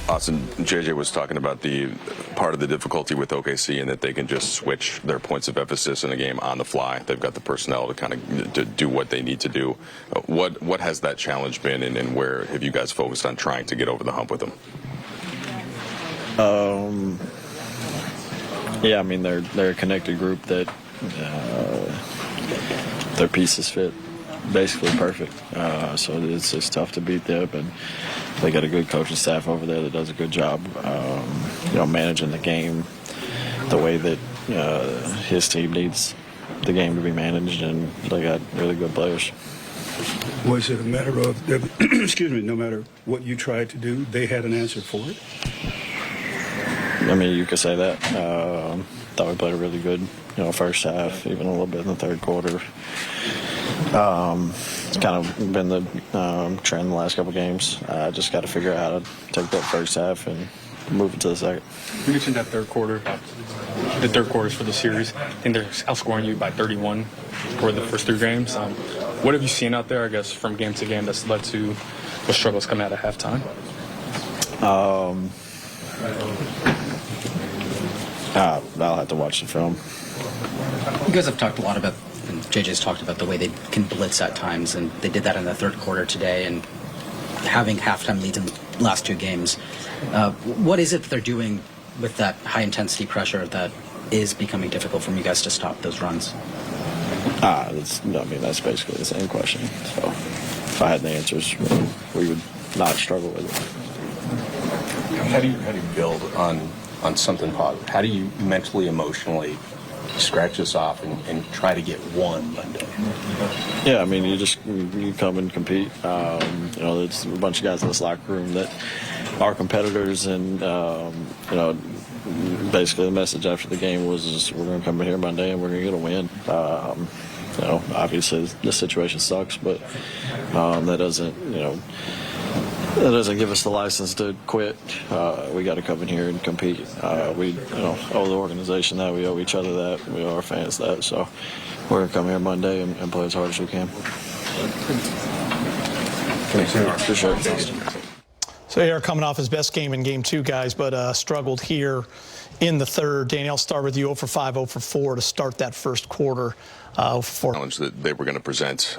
Austin, JJ was talking about the part of the difficulty with OKC and that they can just switch their points of emphasis in a game on the fly. They've got the personnel to kind of to do what they need to do. What has that challenge been, and where have you guys focused on trying to get over the hump with them? Yeah, I mean they're a connected group that their pieces fit basically perfect. So it's tough to beat them, and they got a good coaching staff over there that does a good job, managing the game the way that his team needs the game to be managed, and they got really good players. Was it a matter of, excuse me, no matter what you tried to do, they had an answer for it? I mean, you could say that. Thought we played a really good, first half, even a little bit in the third quarter. It's kind of been the trend the last couple games. Just got to figure out how to take that first half and move it to the second. You mentioned that third quarter, the third quarters for the series. I think they're outscoring you by 31 for the first 3 games. What have you seen out there, I guess, from game to game that's led to the struggles coming out of halftime? I'll have to watch the film. You guys have talked a lot about, and JJ's talked about the way they can blitz at times, and they did that in the third quarter today, and having halftime leads in the last 2 games. What is it that they're doing with that high-intensity pressure that is becoming difficult for you guys to stop those runs? That's basically the same question. So if I had the answers, we would not struggle with it. How do you build on something positive? How do you mentally, emotionally scratch this off and try to get one Monday? Yeah, I mean, you come and compete. There's a bunch of guys in this locker room that are competitors, and basically the message after the game was we're going to come in here Monday and we're going to get a win. Obviously the situation sucks, but that doesn't give us the license to quit. We got to come in here and compete. We owe the organization that. We owe each other that. We owe our fans that. So we're going to come here Monday and play as hard as we can. For sure. So they are coming off his best game in Game 2, guys, but struggled here in the third. Danny, I'll start with you. 0 for 5, 0 for 4 to start that first quarter. Challenge that they were going to present,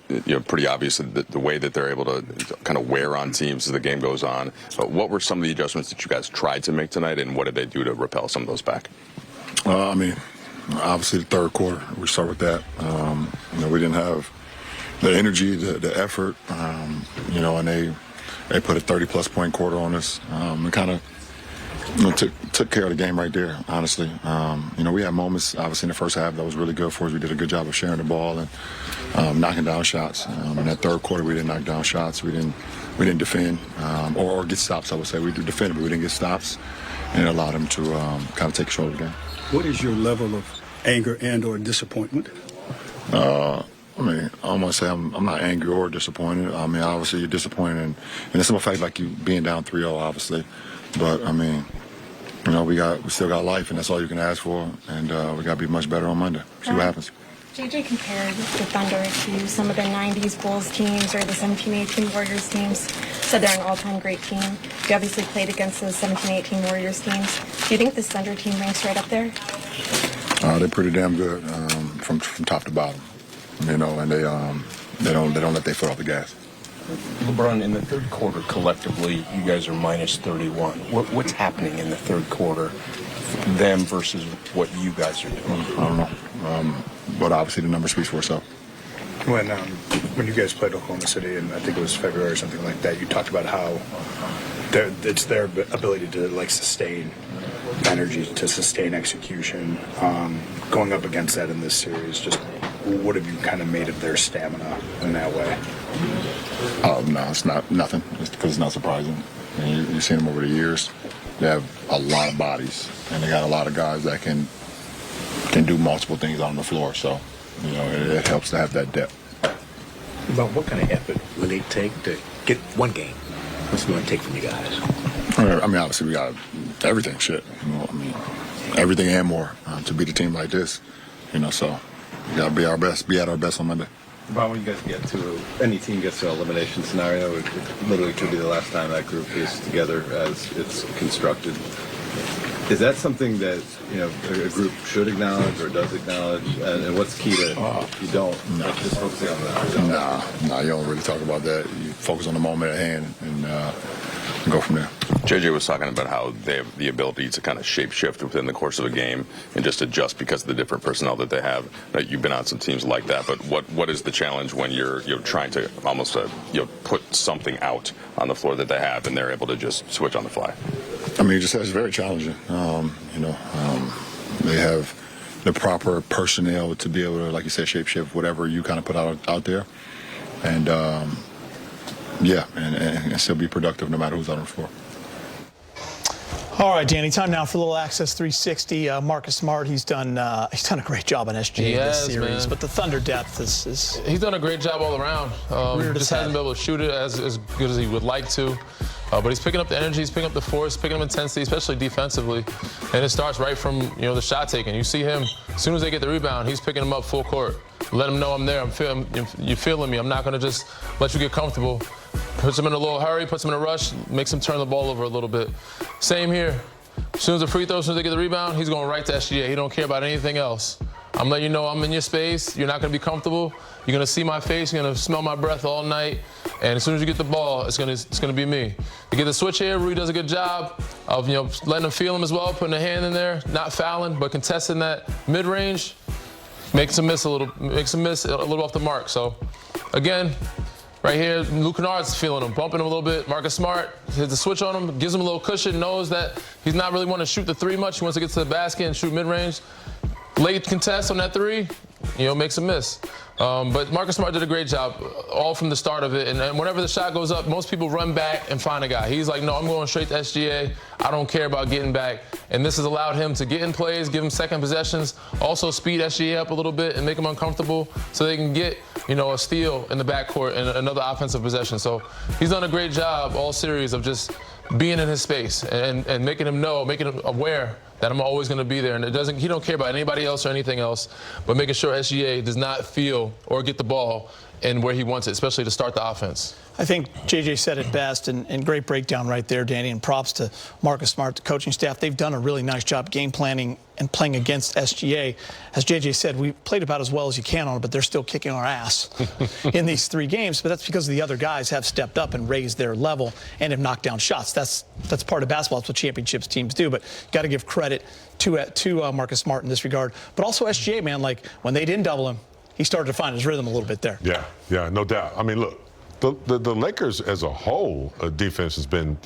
pretty obvious the way that they're able to kind of wear on teams as the game goes on. But what were some of the adjustments that you guys tried to make tonight, and what did they do to repel some of those back? Obviously the third quarter, we start with that. We didn't have the energy, the effort, and they put a 30-plus point quarter on us, and kind of took care of the game right there, honestly. We had moments, obviously, in the first half that was really good for us. We did a good job of sharing the ball and knocking down shots. In that third quarter, we didn't knock down shots. We didn't defend or get stops, I would say. We did defend, but we didn't get stops, and it allowed them to kind of take control of the game. What is your level of anger and or disappointment? I don't want to say I'm not angry or disappointed. Obviously, you're disappointed in the simple fact like you being down 3-0, obviously. But, we still got life, and that's all you can ask for. And we got to be much better on Monday. See what happens. JJ compared the Thunder to some of the 90s Bulls teams or the 17-18 Warriors teams. Said they're an all-time great team. You obviously played against those 17-18 Warriors teams. Do you think this Thunder team ranks right up there? They're pretty damn good from top to bottom. And they don't let their foot off the gas. LeBron, in the third quarter, collectively, you guys are minus 31. What's happening in the third quarter, them versus what you guys are doing? I don't know. But obviously the number speaks for itself. When you guys played Oklahoma City, and I think it was February or something like that, you talked about how it's their ability to sustain energy, to sustain execution. Going up against that in this series, just what have you kind of made of their stamina in that way? No, it's not nothing. It's because it's not surprising. You've seen them over the years. They have a lot of bodies, and they got a lot of guys that can do multiple things on the floor. So, it helps to have that depth. About what kind of effort will it take to get one game? What's it going to take from you guys? Obviously we got everything. Everything and more to beat a team like this. So we got to be our best, be at our best on Monday. Bob, when you guys get to any team gets to an elimination scenario, it literally could be the last time that group is together as it's constructed. Is that something that a group should acknowledge or does acknowledge? And what's key to you don't just focusing on that? Nah, you don't really talk about that. You focus on the moment at hand and go from there. JJ was talking about how they have the ability to kind of shape-shift within the course of a game and just adjust because of the different personnel that they have. You've been on some teams like that, but what is the challenge when you're trying to almost put something out on the floor that they have and they're able to just switch on the fly? I mean, it's very challenging. They have the proper personnel to be able to, like you said, shape-shift whatever you kind of put out there, and and still be productive no matter who's on the floor. All right, Danny, time now for a little Access 360. Marcus Smart, he's done a great job on SGA this series, man. But the Thunder depth is he's done a great job all around. Just hasn't been able to shoot it as good as he would like to. But he's picking up the energy, he's picking up the force, picking up intensity, especially defensively. And it starts right from the shot taking. You see him, as soon as they get the rebound, he's picking them up full court. Let him know I'm there, you're feeling me. I'm not gonna just let you get comfortable. Puts him in a little hurry, puts him in a rush, makes him turn the ball over a little bit. Same here. As soon as the free throw, as soon as they get the rebound, he's going right to SGA. He don't care about anything else. I'm letting you know I'm in your space. You're not going to be comfortable. You're going to see my face. You're going to smell my breath all night. And as soon as you get the ball, it's going to be me. You get the switch here. Rui does a good job of letting him feel him as well, putting a hand in there, not fouling, but contesting that mid-range. Makes him miss a little off the mark. So again, right here, Luke Kennard's feeling him, bumping him a little bit. Marcus Smart hits the switch on him, gives him a little cushion, knows that he's not really wanting to shoot the three much. He wants to get to the basket and shoot mid-range. Late contest on that three, makes a miss. But Marcus Smart did a great job all from the start of it. And whenever the shot goes up, most people run back and find a guy. He's like, no, I'm going straight to SGA. I don't care about getting back. And this has allowed him to get in plays, give him second possessions, also speed SGA up a little bit and make him uncomfortable so they can get, a steal in the backcourt and another offensive possession. So he's done a great job all series of just being in his space and making him know, making him aware that I'm always going to be there. And he don't care about anybody else or anything else, but making sure SGA does not feel or get the ball in where he wants it, especially to start the offense. I think JJ said it best, and great breakdown right there, Danny, and props to Marcus Smart, the coaching staff. They've done a really nice job game planning and playing against SGA. As JJ said, we played about as well as you can on it, but they're still kicking our ass in these 3 games. But that's because the other guys have stepped up and raised their level and have knocked down shots. That's part of basketball. That's what championships teams do. But got to give credit to Marcus Smart in this regard. But also SGA, man, like when they didn't double him, he started to find his rhythm a little bit there. Yeah, no doubt. I mean, look, the Lakers as a whole defense has been,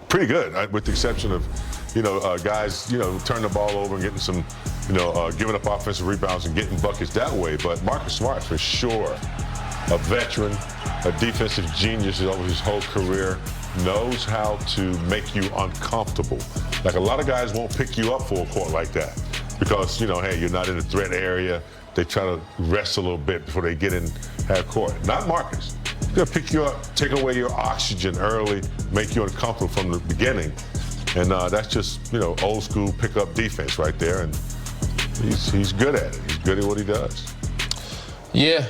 pretty good, with the exception of, guys, turning the ball over and getting some, giving up offensive rebounds and getting buckets that way. But Marcus Smart, for sure, a veteran, a defensive genius over his whole career, knows how to make you uncomfortable. Like a lot of guys won't pick you up for a court like that because, hey, you're not in the threat area. They try to rest a little bit before they get in half court. Not Marcus. He's going to pick you up, take away your oxygen early, make you uncomfortable from the beginning. And that's just, old school pick-up defense right there. And he's good at it. He's good at what he does. Yeah.